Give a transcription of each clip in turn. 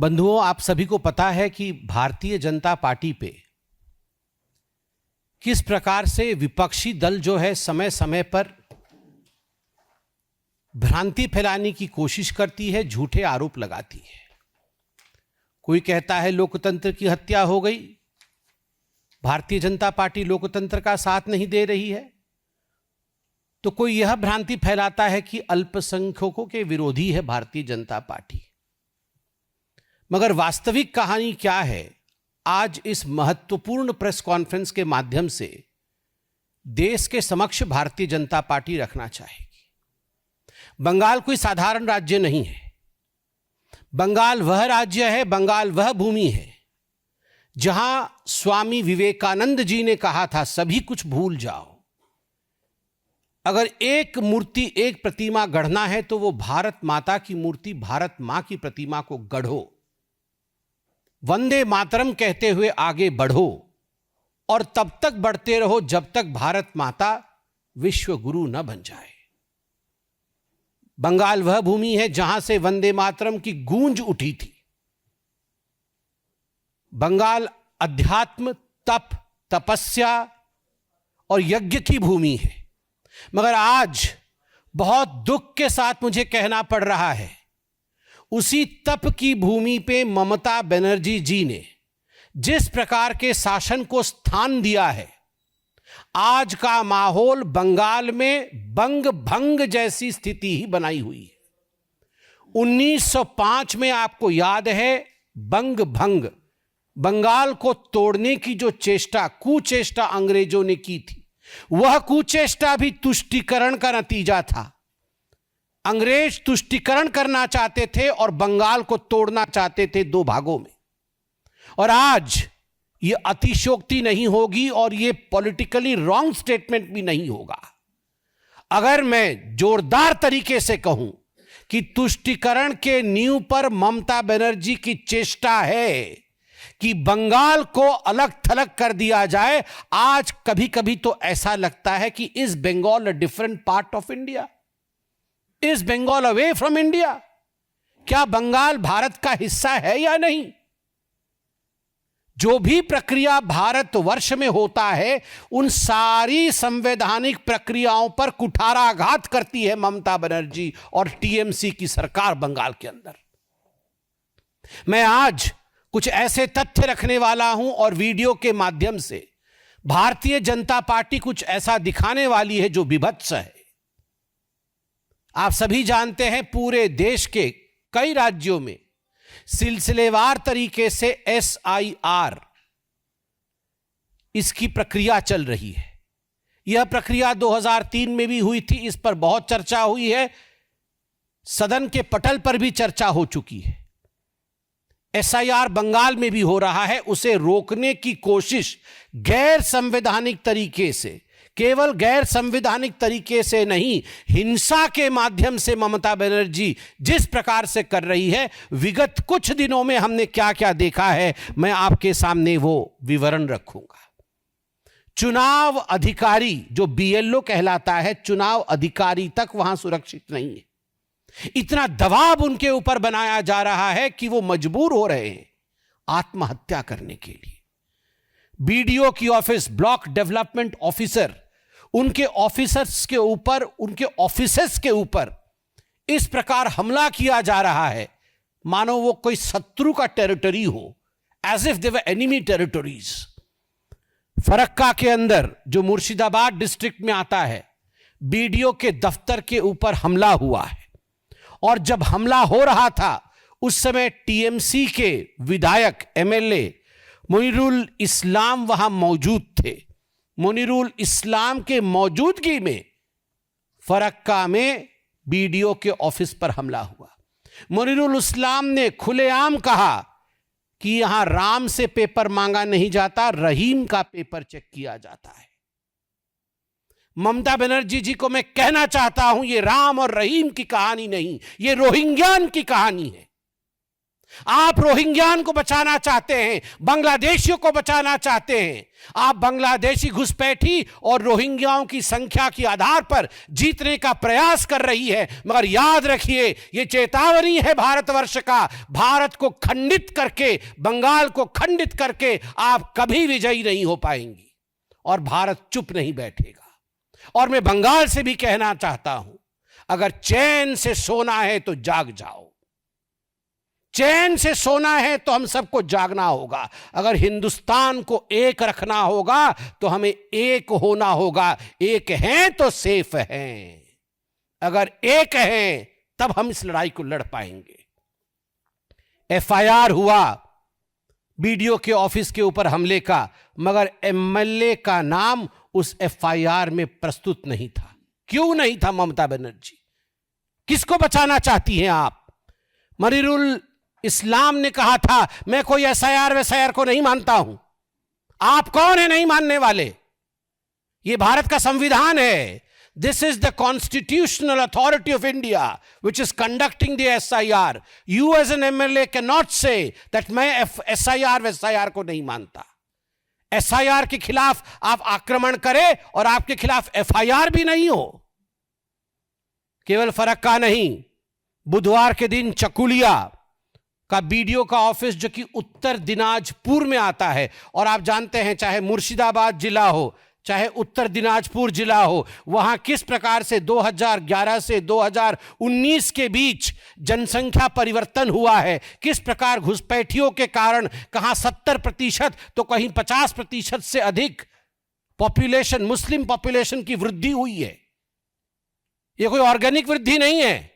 बंधुओं, आप सभी को पता है कि भारतीय जनता पार्टी पे किस प्रकार से विपक्षी दल जो है समय समय पर भ्रांति फैलाने की कोशिश करती है, झूठे आरोप लगाती है। कोई कहता है लोकतंत्र की हत्या हो गई, भारतीय जनता पार्टी लोकतंत्र का साथ नहीं दे रही है, तो कोई यह भ्रांति फैलाता है कि अल्पसंख्यकों के विरोधी है भारतीय जनता पार्टी। मगर वास्तविक कहानी क्या है, आज इस महत्वपूर्ण प्रेस कॉन्फ्रेंस के माध्यम से देश के समक्ष भारतीय जनता पार्टी रखना चाहेगी। बंगाल कोई साधारण राज्य नहीं है। बंगाल वह राज्य है, बंगाल वह भूमि है जहां स्वामी विवेकानंद जी ने कहा था सभी कुछ भूल जाओ। अगर एक मूर्ति, एक प्रतिमा गढ़ना है तो वो भारत माता की मूर्ति, भारत मां की प्रतिमा को गढ़ो। वंदे मातरम कहते हुए आगे बढ़ो और तब तक बढ़ते रहो जब तक भारत माता विश्व गुरु न बन जाए। बंगाल वह भूमि है जहां से वंदे मातरम की गूंज उठी थी। बंगाल अध्यात्म, तप, तपस्या और यज्ञ की भूमि है। मगर आज बहुत दुख के साथ मुझे कहना पड़ रहा है, उसी तप की भूमि पे ममता बनर्जी जी ने जिस प्रकार के शासन को स्थान दिया है, आज का माहौल बंगाल में बंग भंग जैसी स्थिति ही बनाई हुई है। 1905 में आपको याद है, बंग भंग, बंगाल को तोड़ने की जो चेष्टा, कुचेष्टा अंग्रेजों ने की थी, वह कुचेष्टा भी तुष्टीकरण का नतीजा था। अंग्रेज तुष्टीकरण करना चाहते थे और बंगाल को तोड़ना चाहते थे दो भागों में। और आज यह अतिशयोक्ति नहीं होगी और यह पॉलिटिकली रॉन्ग स्टेटमेंट भी नहीं होगा अगर मैं जोरदार तरीके से कहूं कि तुष्टीकरण के नींव पर ममता बनर्जी की चेष्टा है कि बंगाल को अलग थलग कर दिया जाए। आज कभी कभी तो ऐसा लगता है कि is Bengal a different part of India? Is Bengal away from India? क्या बंगाल भारत का हिस्सा है या नहीं? जो भी प्रक्रिया भारतवर्ष में होता है, उन सारी संवैधानिक प्रक्रियाओं पर कुठाराघात करती है ममता बनर्जी और टीएमसी की सरकार बंगाल के अंदर। मैं आज कुछ ऐसे तथ्य रखने वाला हूं और वीडियो के माध्यम से भारतीय जनता पार्टी कुछ ऐसा दिखाने वाली है जो विभत्स है। आप सभी जानते हैं, पूरे देश के कई राज्यों में सिलसिलेवार तरीके से एसआईआर इसकी प्रक्रिया चल रही है। यह प्रक्रिया 2003 में भी हुई थी, इस पर बहुत चर्चा हुई है, सदन के पटल पर भी चर्चा हो चुकी है। एसआईआर बंगाल में भी हो रहा है। उसे रोकने की कोशिश गैर संवैधानिक तरीके से, केवल गैर संवैधानिक तरीके से नहीं, हिंसा के माध्यम से ममता बनर्जी जिस प्रकार से कर रही है, विगत कुछ दिनों में हमने क्या क्या देखा है, मैं आपके सामने वो विवरण रखूंगा। चुनाव अधिकारी जो बीएलओ कहलाता है, चुनाव अधिकारी तक वहां सुरक्षित नहीं है। इतना दबाव उनके ऊपर बनाया जा रहा है कि वो मजबूर हो रहे हैं आत्महत्या करने के लिए। बीडीओ की ऑफिस, ब्लॉक डेवलपमेंट ऑफिसर, उनके ऑफिसर्स के ऊपर, उनके ऑफिसेस के ऊपर इस प्रकार हमला किया जा रहा है मानो वो कोई शत्रु का टेरिटरी हो, as if they were enemy territories. Farakka के अंदर जो मुर्शिदाबाद डिस्ट्रिक्ट में आता है, बीडीओ के दफ्तर के ऊपर हमला हुआ है। और जब हमला हो रहा था उस समय टीएमसी के विधायक, एमएलए मुनीरुल इस्लाम वहां मौजूद थे। मुनीरुल इस्लाम के मौजूदगी में फरक्का में बीडीओ के ऑफिस पर हमला हुआ। मुनीरुल इस्लाम ने खुलेआम कहा कि यहां राम से पेपर मांगा नहीं जाता, रहीम का पेपर चेक किया जाता है। ममता बनर्जी जी को मैं कहना चाहता हूं, यह राम और रहीम की कहानी नहीं, यह रोहिंग्यान की कहानी है। आप रोहिंग्यान को बचाना चाहते हैं, बांग्लादेशियों को बचाना चाहते हैं। आप बांग्लादेशी घुसपैठी और रोहिंग्याओं की संख्या के आधार पर जीतने का प्रयास कर रही है, मगर याद रखिए यह चेतावनी है भारतवर्ष का। भारत को खंडित करके, बंगाल को खंडित करके आप कभी विजयी नहीं हो पाएंगी और भारत चुप नहीं बैठेगा। और मैं बंगाल से भी कहना चाहता हूं, अगर चैन से सोना है तो जाग जाओ। चैन से सोना है तो हम सबको जागना होगा। अगर हिंदुस्तान को एक रखना होगा तो हमें एक होना होगा। एक हैं तो सेफ हैं। अगर एक हैं तब हम इस लड़ाई को लड़ पाएंगे। एफआईआर हुआ बीडीओ के ऑफिस के ऊपर हमले का, मगर एमएलए का नाम उस एफआईआर में प्रस्तुत नहीं था। क्यों नहीं था ममता बनर्जी? किसको बचाना चाहती हैं आप? मरीरुल इस्लाम ने कहा था मैं कोई एसआईआर वैसआईआर को नहीं मानता हूं। आप कौन है नहीं मानने वाले? यह भारत का संविधान है। This is the constitutional authority of India which is conducting the SIR. You as an MLA can not say that मैं एसआईआर वैसआईआर को नहीं मानता। एसआईआर के खिलाफ आप आक्रमण करें और आपके खिलाफ एफआईआर भी नहीं हो। केवल फर्क का नहीं, बुधवार के दिन चकुलिया का बीडीओ का ऑफिस जो कि उत्तर दिनाजपुर में आता है, और आप जानते हैं चाहे मुर्शिदाबाद जिला हो चाहे उत्तर दिनाजपुर जिला हो, वहां किस प्रकार से 2011 से 2019 के बीच जनसंख्या परिवर्तन हुआ है, किस प्रकार घुसपैठियों के कारण कहां 70% तो कहीं 50% से अधिक पॉपुलेशन, मुस्लिम पॉपुलेशन की वृद्धि हुई है। यह कोई ऑर्गेनिक वृद्धि नहीं है,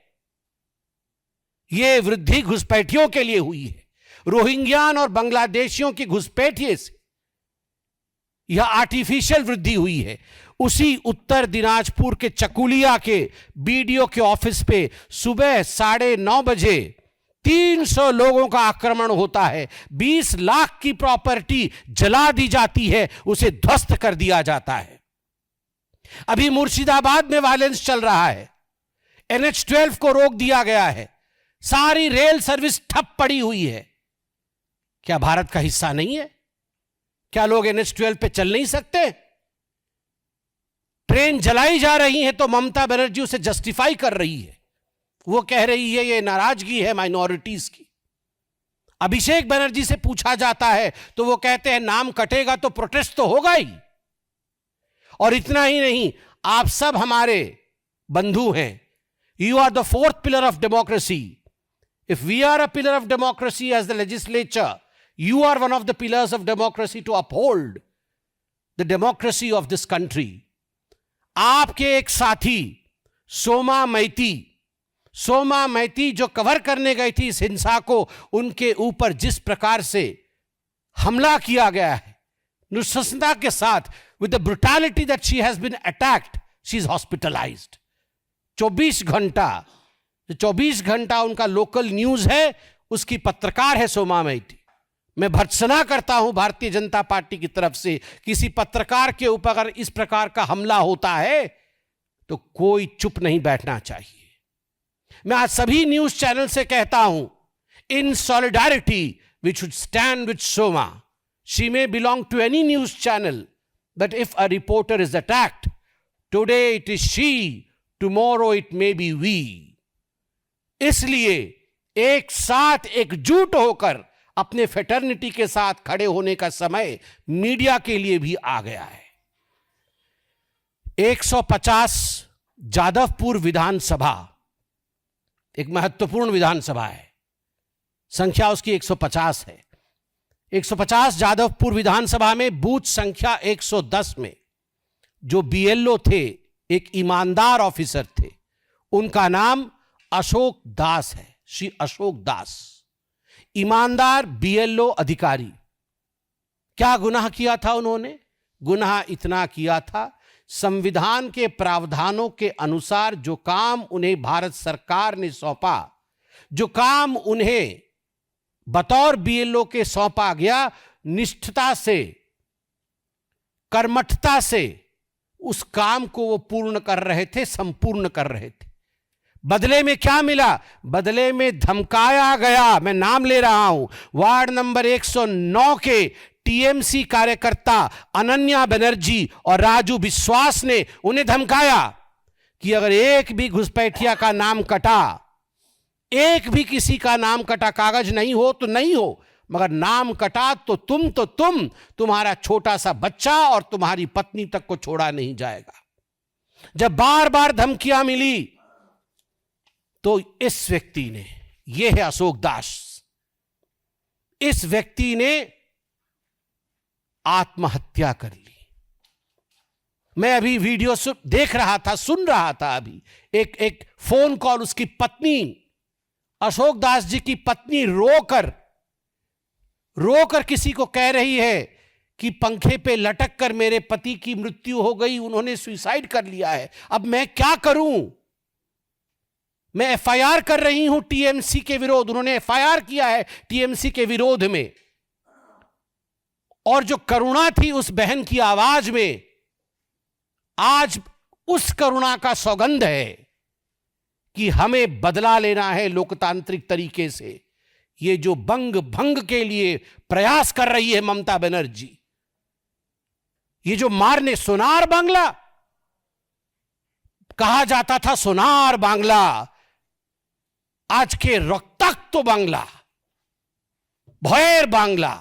यह वृद्धि घुसपैठियों के लिए हुई है। रोहिंग्यान और बांग्लादेशियों की घुसपैठिए से यह आर्टिफिशियल वृद्धि हुई है। उसी उत्तर दिनाजपुर के चकुलिया के बीडीओ के ऑफिस पे सुबह 9:30 बजे 300 लोगों का आक्रमण होता है। 20 लाख की प्रॉपर्टी जला दी जाती है, उसे ध्वस्त कर दिया जाता है। अभी मुर्शिदाबाद में वायलेंस चल रहा है, NH-12 को रोक दिया गया है, सारी रेल सर्विस ठप पड़ी हुई है। क्या भारत का हिस्सा नहीं है? क्या लोग NH-12 पे चल नहीं सकते? ट्रेन जलाई जा रही है तो ममता बनर्जी उसे जस्टिफाई कर रही है। वो कह रही है ये नाराजगी है माइनॉरिटीज की। अभिषेक बनर्जी से पूछा जाता है तो वो कहते हैं नाम कटेगा तो प्रोटेस्ट तो होगा ही। और इतना ही नहीं, आप सब हमारे बंधु हैं। You are the fourth pillar of democracy. If we are a pillar of democracy as the legislature, you are one of the pillars of democracy to uphold the democracy of this country. आपके एक साथी सोमा मैती जो cover करने गई थी इस हिंसा को, उनके ऊपर जिस प्रकार से हमला किया गया है नृशंसता के साथ, with the brutality that she has been attacked, she is hospitalized. 24 घंटा उनका लोकल न्यूज है, उसकी पत्रकार है सोमा मैती। मैं भर्त्सना करता हूं भारतीय जनता पार्टी की तरफ से, किसी पत्रकार के ऊपर अगर इस प्रकार का हमला होता है तो कोई चुप नहीं बैठना चाहिए। मैं आज सभी न्यूज चैनल से कहता हूं, in solidarity we should stand with Soma. She may belong to any news channel, but if a reporter is attacked, today it is she, tomorrow it may be we. इसलिए एक साथ एकजुट होकर अपने फेटर्निटी के साथ खड़े होने का समय मीडिया के लिए भी आ गया है। 150 जादवपुर विधानसभा एक महत्वपूर्ण विधानसभा है, संख्या उसकी 150 है। 150 जादवपुर विधानसभा में बूथ संख्या 110 में जो बीएलओ थे, एक ईमानदार ऑफिसर थे, उनका नाम अशोक दास है, श्री अशोक दास। ईमानदार बीएलओ अधिकारी। क्या गुनाह किया था उन्होंने? गुनाह इतना किया था, संविधान के प्रावधानों के अनुसार जो काम उन्हें भारत सरकार ने सौंपा, जो काम उन्हें बतौर बीएलओ के सौंपा गया, निष्ठता से, कर्मठता से उस काम को वो पूर्ण कर रहे थे, संपूर्ण कर रहे थे। बदले में क्या मिला? बदले में धमकाया गया, मैं नाम ले रहा हूं, वार्ड नंबर 109 के टीएमसी कार्यकर्ता अनन्या बनर्जी और राजू विश्वास ने उन्हें धमकाया कि अगर एक भी घुसपैठिया का नाम कटा, एक भी किसी का नाम कटा, कागज नहीं हो तो नहीं हो, मगर नाम कटा तो तुम्हारा छोटा सा बच्चा और तुम्हारी पत्नी तक को छोड़ा नहीं जाएगा। जब बार बार धमकियां मिली तो इस व्यक्ति ने, यह है अशोक दास, इस व्यक्ति ने आत्महत्या कर ली। मैं अभी वीडियो देख रहा था, सुन रहा था, अभी एक फोन कॉल, उसकी पत्नी, अशोक दास जी की पत्नी रोकर किसी को कह रही है कि पंखे पे लटक कर मेरे पति की मृत्यु हो गई, उन्होंने सुसाइड कर लिया है, अब मैं क्या करूं? मैं एफआईआर कर रही हूं टीएमसी के विरोध, उन्होंने एफआईआर किया है टीएमसी के विरोध में। और जो करुणा थी उस बहन की आवाज में, आज उस करुणा का सौगंध है कि हमें बदला लेना है लोकतांत्रिक तरीके से। ये जो बंग भंग के लिए प्रयास कर रही है ममता बनर्जी, ये जो मारने, सोनार बांग्ला कहा जाता था, सोनार बांग्ला, आज के रक्ताक्त बांग्ला, भयर बांग्ला,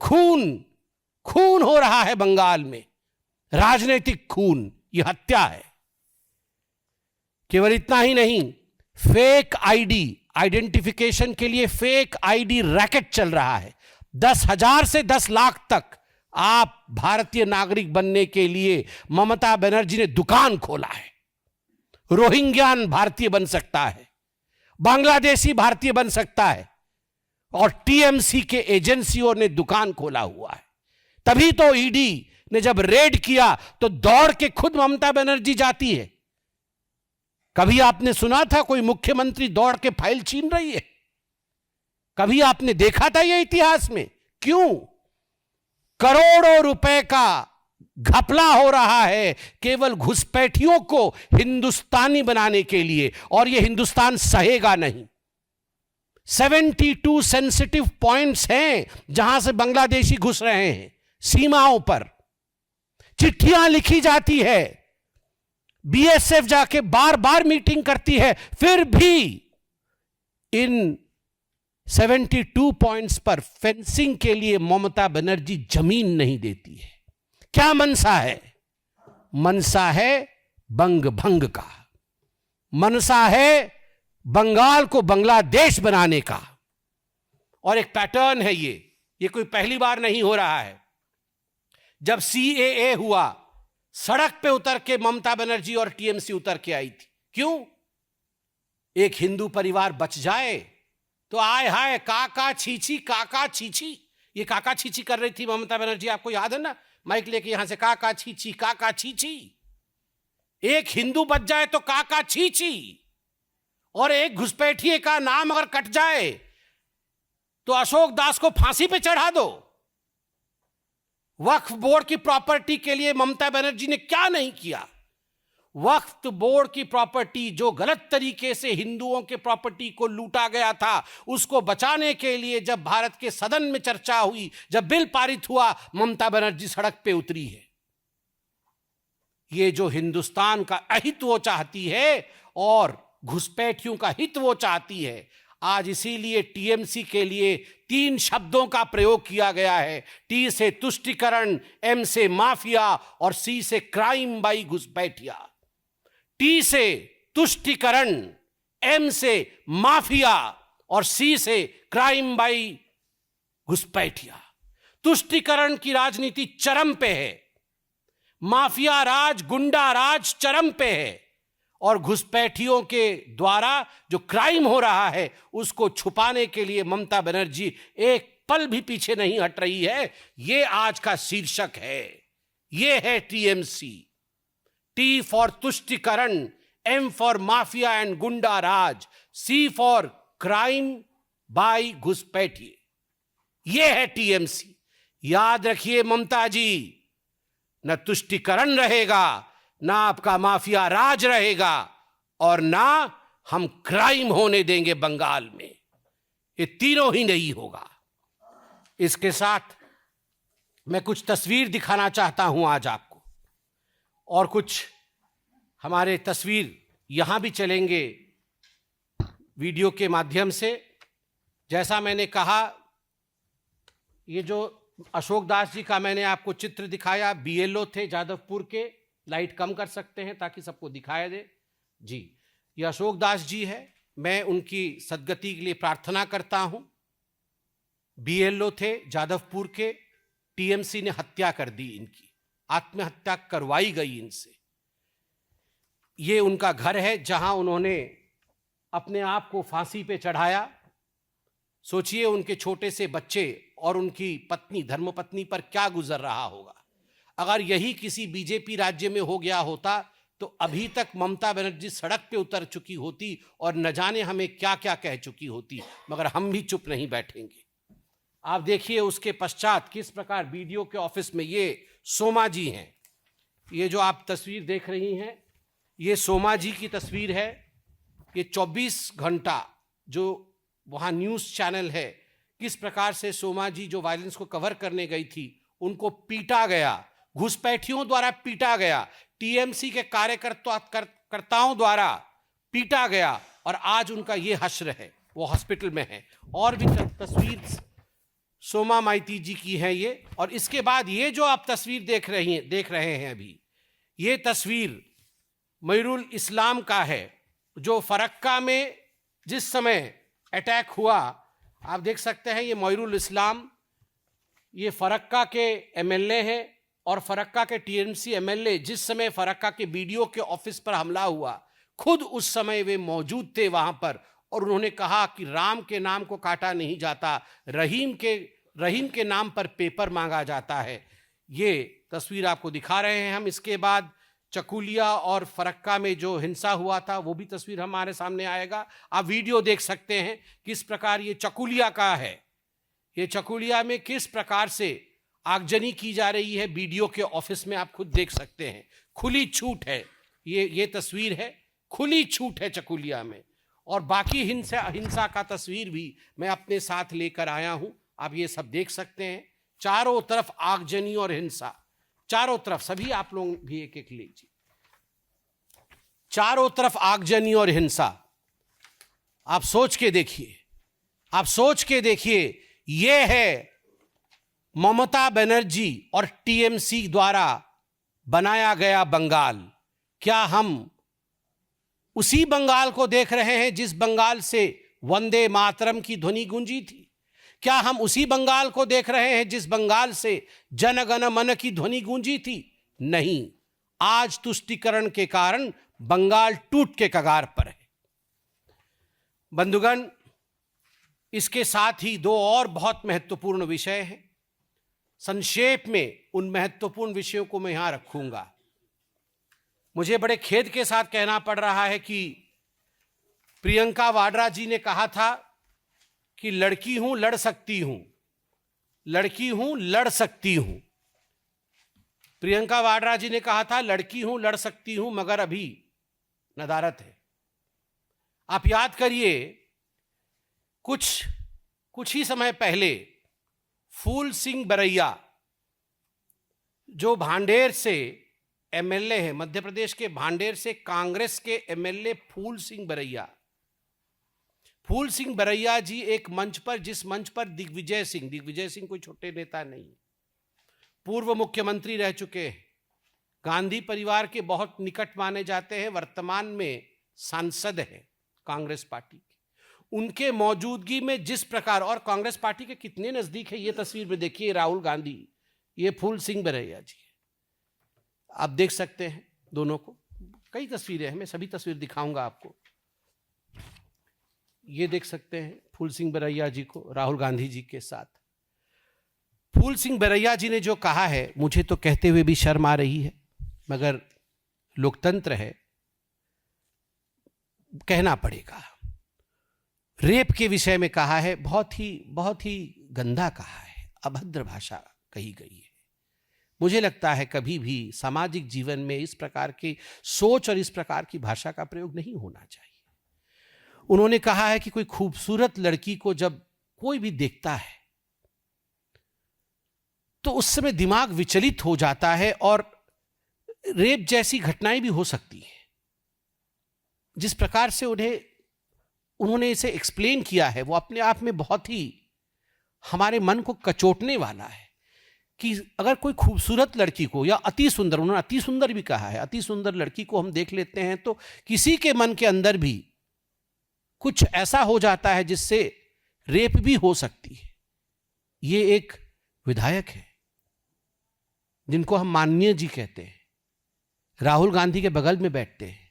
खून हो रहा है बंगाल में, राजनीतिक खून, यह हत्या है। केवल इतना ही नहीं, फेक आईडी, आइडेंटिफिकेशन के लिए फेक आईडी रैकेट चल रहा है। 10,000 से 10 लाख तक आप भारतीय नागरिक बनने के लिए ममता बनर्जी ने दुकान खोला है। रोहिंग्यान भारतीय बन सकता है, बांग्लादेशी भारतीय बन सकता है, और टीएमसी के एजेंसियों ने दुकान खोला हुआ है। तभी तो ईडी ने जब रेड किया तो दौड़ के खुद ममता बनर्जी जाती है। कभी आपने सुना था कोई मुख्यमंत्री दौड़ के फाइल छीन रही है? कभी आपने देखा था यह इतिहास में? क्यों? करोड़ों रुपए का घपला हो रहा है केवल घुसपैठियों को हिंदुस्तानी बनाने के लिए, और यह हिंदुस्तान सहेगा नहीं। 72 सेंसिटिव पॉइंट्स हैं जहां से बांग्लादेशी घुस रहे हैं, सीमाओं पर चिट्ठियां लिखी जाती है, बीएसएफ जाके बार बार मीटिंग करती है, फिर भी इन 72 पॉइंट्स पर फेंसिंग के लिए ममता बनर्जी जमीन नहीं देती है। क्या मनसा है? मनसा है बंग भंग का, मनसा है बंगाल को बांग्लादेश बनाने का। और एक पैटर्न है ये कोई पहली बार नहीं हो रहा है। जब सीएए हुआ, सड़क पे उतर के ममता बनर्जी और टीएमसी उतर के आई थी। क्यों? एक हिंदू परिवार बच जाए तो आय हाय काका छीछी, काका छीछी। ये काका छीछी कर रही थी ममता बनर्जी, आपको याद है ना? माइक लेके यहां से काका छीछी, काका छीछी। एक हिंदू बच जाए तो काका छीछी, और एक घुसपैठिए का नाम अगर कट जाए तो अशोक दास को फांसी पे चढ़ा दो। वक्फ बोर्ड की प्रॉपर्टी के लिए ममता बनर्जी ने क्या नहीं किया? वक्फ बोर्ड की प्रॉपर्टी जो गलत तरीके से हिंदुओं के प्रॉपर्टी को लूटा गया था, उसको बचाने के लिए जब भारत के सदन में चर्चा हुई, जब बिल पारित हुआ, ममता बनर्जी सड़क पे उतरी है। ये जो हिंदुस्तान का अहित वो चाहती है और घुसपैठियों का हित वो चाहती है। आज इसीलिए टीएमसी के लिए 3 शब्दों का प्रयोग किया गया है। टी से तुष्टिकरण, एम से माफिया और सी से क्राइम बाई घुसपैठिया। टी से तुष्टिकरण, एम से माफिया और सी से क्राइम बाई घुसपैठिया। तुष्टिकरण की राजनीति चरम पे है, माफिया राज, गुंडा राज चरम पे है, और घुसपैठियों के द्वारा जो क्राइम हो रहा है उसको छुपाने के लिए ममता बनर्जी एक पल भी पीछे नहीं हट रही है। यह आज का शीर्षक है, यह है टीएमसी। टी फॉर तुष्टिकरण, एम फॉर माफिया एंड गुंडा राज, सी फॉर क्राइम बाय घुसपैठिए। यह है टीएमसी। याद रखिए ममता जी, न तुष्टिकरण रहेगा, ना आपका माफिया राज रहेगा, और ना हम क्राइम होने देंगे बंगाल में। ये तीनों ही नहीं होगा। इसके साथ मैं कुछ तस्वीर दिखाना चाहता हूं आज आपको, और कुछ हमारे तस्वीर यहां भी चलेंगे वीडियो के माध्यम से। जैसा मैंने कहा, ये जो अशोक दास जी का मैंने आपको चित्र दिखाया, बीएलओ थे जादवपुर के। लाइट कम कर सकते हैं ताकि सबको दिखाई दे जी। ये अशोक दास जी है, मैं उनकी सद्गति के लिए प्रार्थना करता हूं। बीएलओ थे जादवपुर के, टीएमसी ने हत्या कर दी इनकी, आत्महत्या करवाई गई इनसे। ये उनका घर है जहां उन्होंने अपने आप को फांसी पे चढ़ाया। सोचिए उनके छोटे से बच्चे और उनकी पत्नी, धर्मपत्नी पर क्या गुजर रहा होगा। अगर यही किसी बीजेपी राज्य में हो गया होता तो अभी तक ममता बनर्जी सड़क पे उतर चुकी होती और न जाने हमें क्या क्या कह चुकी होती, मगर हम भी चुप नहीं बैठेंगे। आप देखिए उसके पश्चात किस प्रकार बीडीओ के ऑफिस में, ये सोमा जी हैं। ये जो आप तस्वीर देख रही हैं, ये सोमा जी की तस्वीर है। ये 24 घंटा जो वहाँ न्यूज़ चैनल है, किस प्रकार से सोमा जी जो वायलेंस को कवर करने गई थी, उनको पीटा गया, घुसपैठियों द्वारा पीटा गया, टीएमसी के कार्यकर्ताओं द्वारा पीटा गया, और आज उनका ये हश्र है, वो हॉस्पिटल में है। और भी तस्वीर सोमा माइती जी की है ये। और इसके बाद ये जो आप तस्वीर देख रहे हैं अभी, ये तस्वीर मयूरुल इस्लाम का है, जो फरक्का में जिस समय अटैक हुआ। आप देख सकते हैं ये मयूरुल इस्लाम, ये फरक्का के एमएलए हैं, और फरक्का के टीएमसी एमएलए जिस समय फरक्का के बीडीओ के ऑफिस पर हमला हुआ, खुद उस समय वे मौजूद थे वहां पर, और उन्होंने कहा कि राम के नाम को काटा नहीं जाता, रहीम के नाम पर पेपर मांगा जाता है। ये तस्वीर आपको दिखा रहे हैं हम। इसके बाद चकुलिया और फरक्का में जो हिंसा हुआ था, वो भी तस्वीर हमारे सामने आएगा। आप वीडियो देख सकते हैं किस प्रकार ये चकुलिया का है। ये चकुलिया में किस प्रकार से आगजनी की जा रही है बीडीओ के ऑफिस में, आप खुद देख सकते हैं। खुली छूट है, ये तस्वीर है, खुली छूट है चकुलिया में। और बाकी हिंसा का तस्वीर भी मैं अपने साथ लेकर आया हूं, आप ये सब देख सकते हैं। चारों तरफ आगजनी और हिंसा, चारों तरफ, सभी आप लोग भी एक एक लीजिए, चारों तरफ आगजनी और हिंसा। आप सोच के देखिए, आप सोच के देखिए, यह है ममता बनर्जी और टीएमसी द्वारा बनाया गया बंगाल। क्या हम उसी बंगाल को देख रहे हैं जिस बंगाल से वंदे मातरम की ध्वनि गूंजी थी? क्या हम उसी बंगाल को देख रहे हैं जिस बंगाल से जन गण मन की ध्वनि गूंजी थी? नहीं, आज तुष्टीकरण के कारण बंगाल टूट के कगार पर है। बंधुगण, इसके साथ ही दो और बहुत महत्वपूर्ण विषय हैं। संक्षेप में उन महत्वपूर्ण विषयों को मैं यहां रखूंगा। मुझे बड़े खेद के साथ कहना पड़ रहा है कि प्रियंका वाड्रा जी ने कहा था कि लड़की हूं, लड़ सकती हूं, लड़की हूं, लड़ सकती हूं। प्रियंका वाड्रा जी ने कहा था लड़की हूं, लड़ सकती हूं, मगर अभी नदारत है। आप याद करिए, कुछ ही समय पहले फूल सिंह बरैया, जो भांडेर से एमएलए है, मध्य प्रदेश के भांडेर से कांग्रेस के एमएलए फूल सिंह बरैया जी एक मंच पर, जिस मंच पर दिग्विजय सिंह कोई छोटे नेता नहीं, पूर्व मुख्यमंत्री रह चुके हैं, गांधी परिवार के बहुत निकट माने जाते हैं, वर्तमान में सांसद हैं कांग्रेस पार्टी के, उनके मौजूदगी में जिस प्रकार, और कांग्रेस पार्टी के कितने नजदीक है, ये तस्वीर में देखिए, राहुल गांधी, ये फूल सिंह बरैया जी, आप देख सकते हैं दोनों को। कई तस्वीरें हैं, मैं सभी तस्वीर दिखाऊंगा आपको। ये देख सकते हैं फूल सिंह बरैया जी को राहुल गांधी जी के साथ। फूल सिंह बरैया जी ने जो कहा है, मुझे तो कहते हुए भी शर्म आ रही है, मगर लोकतंत्र है, कहना पड़ेगा। रेप के विषय में कहा है, बहुत ही गंदा कहा है, अभद्र भाषा कही गई है। मुझे लगता है कभी भी सामाजिक जीवन में इस प्रकार की सोच और इस प्रकार की भाषा का प्रयोग नहीं होना चाहिए। उन्होंने कहा है कि कोई खूबसूरत लड़की को जब कोई भी देखता है तो उस समय दिमाग विचलित हो जाता है और रेप जैसी घटनाएं भी हो सकती हैं। जिस प्रकार से उन्होंने इसे एक्सप्लेन किया है वो अपने आप में बहुत ही हमारे मन को कचोटने वाला है कि अगर कोई खूबसूरत लड़की को या अति सुंदर, उन्होंने अति सुंदर भी कहा है, अति सुंदर लड़की को हम देख लेते हैं तो किसी के मन के अंदर भी कुछ ऐसा हो जाता है जिससे रेप भी हो सकती है। ये एक विधायक है जिनको हम माननीय जी कहते हैं, राहुल गांधी के बगल में बैठते हैं,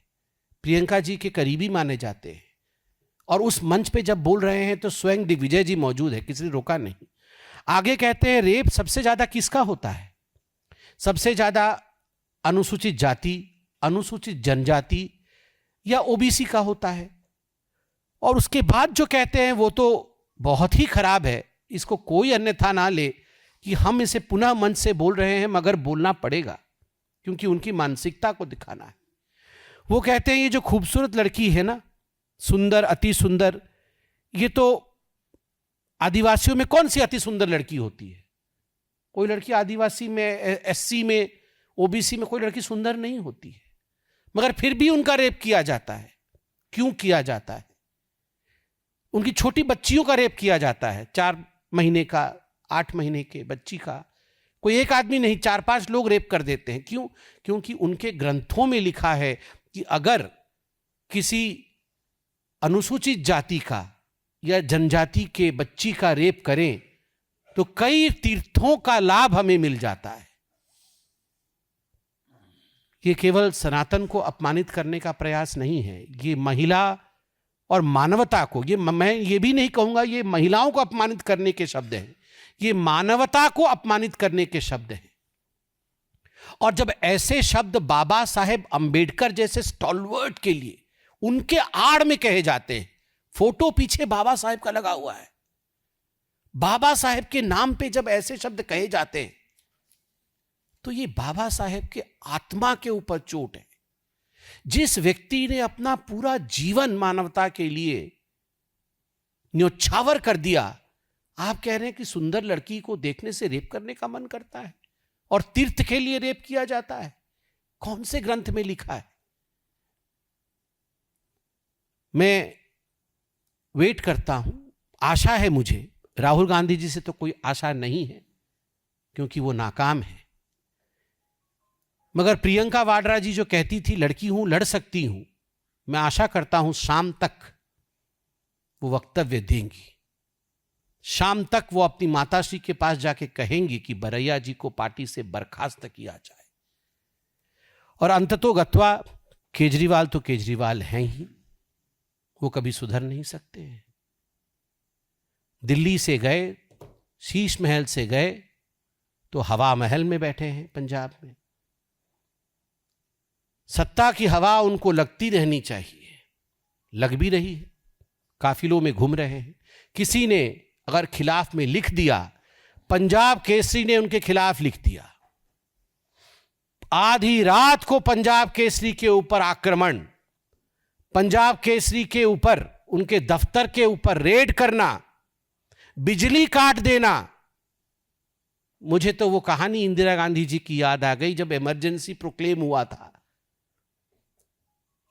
प्रियंका जी के करीबी माने जाते हैं, और उस मंच पे जब बोल रहे हैं तो स्वयं दिग्विजय जी मौजूद है, किसी ने रोका नहीं। आगे कहते हैं रेप सबसे ज्यादा किसका होता है? सबसे ज्यादा अनुसूचित जाति, अनुसूचित जनजाति या ओबीसी का होता है। और उसके बाद जो कहते हैं वो तो बहुत ही खराब है, इसको कोई अन्यथा ना ले कि हम इसे पुनः मंच से बोल रहे हैं मगर बोलना पड़ेगा क्योंकि उनकी मानसिकता को दिखाना है। वो कहते हैं ये जो खूबसूरत लड़की है ना, सुंदर, अति सुंदर, ये तो आदिवासियों में कौन सी अति सुंदर लड़की होती है? कोई लड़की आदिवासी में, एससी में, ओबीसी में कोई लड़की सुंदर नहीं होती है, मगर फिर भी उनका रेप किया जाता है। क्यों किया जाता है? उनकी छोटी बच्चियों का रेप किया जाता है, 4 महीने का, 8 महीने के बच्ची का। कोई एक आदमी नहीं, 4-5 लोग रेप कर देते हैं। क्यों? क्योंकि उनके ग्रंथों में लिखा है कि अगर किसी अनुसूचित जाति का या जनजाति के बच्ची का रेप करें तो कई तीर्थों का लाभ हमें मिल जाता है। ये केवल सनातन को अपमानित करने का प्रयास नहीं है, ये महिला और मानवता को, मैं ये भी नहीं कहूंगा ये महिलाओं को अपमानित करने के शब्द हैं, ये मानवता को अपमानित करने के शब्द हैं। और जब ऐसे शब्द बाबा साहेब अंबेडकर जैसे स्टॉलवर्ट के लिए उनके आड़ में कहे जाते हैं, फोटो पीछे बाबा साहेब का लगा हुआ है, बाबा साहेब के नाम पे जब ऐसे शब्द कहे जाते हैं तो ये बाबा साहेब के आत्मा के ऊपर चोट है। जिस व्यक्ति ने अपना पूरा जीवन मानवता के लिए न्योछावर कर दिया, आप कह रहे हैं कि सुंदर लड़की को देखने से रेप करने का मन करता है और तीर्थ के लिए रेप किया जाता है? कौन से ग्रंथ में लिखा है? मैं वेट करता हूं, आशा है मुझे, राहुल गांधी जी से तो कोई आशा नहीं है क्योंकि वो नाकाम है, मगर प्रियंका वाड्रा जी जो कहती थी लड़की हूं, लड़ सकती हूं, मैं आशा करता हूं शाम तक वो वक्तव्य देंगी। शाम तक वो अपनी माताश्री के पास जाके कहेंगी कि बरैया जी को पार्टी से बर्खास्त किया जाए। और अंततोगत्वा केजरीवाल तो केजरीवाल हैं ही, वो कभी सुधर नहीं सकते हैं। दिल्ली से गए, शीश महल से गए तो हवा महल में बैठे हैं पंजाब में। सत्ता की हवा उनको लगती रहनी चाहिए, लग भी रही है, काफिलों में घूम रहे हैं। किसी ने अगर खिलाफ में लिख दिया, पंजाब केसरी ने उनके खिलाफ लिख दिया, आधी रात को पंजाब केसरी के ऊपर आक्रमण, पंजाब केसरी के ऊपर, उनके दफ्तर के ऊपर रेड करना, बिजली काट देना। मुझे तो वो कहानी इंदिरा गांधी जी की याद आ गई जब इमरजेंसी प्रोक्लेम हुआ था।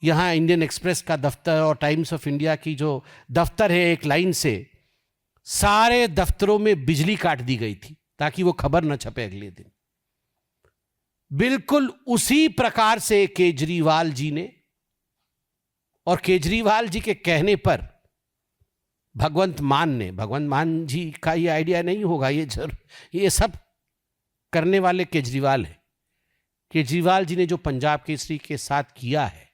यहां इंडियन एक्सप्रेस का दफ्तर और टाइम्स ऑफ इंडिया की जो दफ्तर है, एक लाइन से सारे दफ्तरों में बिजली काट दी गई थी ताकि वो खबर न छपे अगले दिन। बिल्कुल उसी प्रकार से केजरीवाल जी ने, और केजरीवाल जी के कहने पर भगवंत मान जी का ये आइडिया नहीं होगा, ये सब करने वाले केजरीवाल है। केजरीवाल जी ने जो पंजाब केसरी के साथ किया है,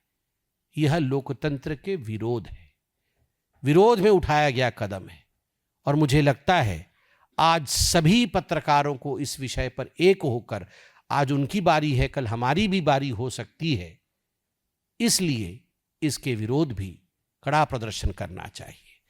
यह लोकतंत्र के विरोध है, विरोध में उठाया गया कदम है। और मुझे लगता है आज सभी पत्रकारों को इस विषय पर एक होकर, आज उनकी बारी है, कल हमारी भी बारी हो सकती है, इसलिए इसके विरोध भी कड़ा प्रदर्शन करना चाहिए।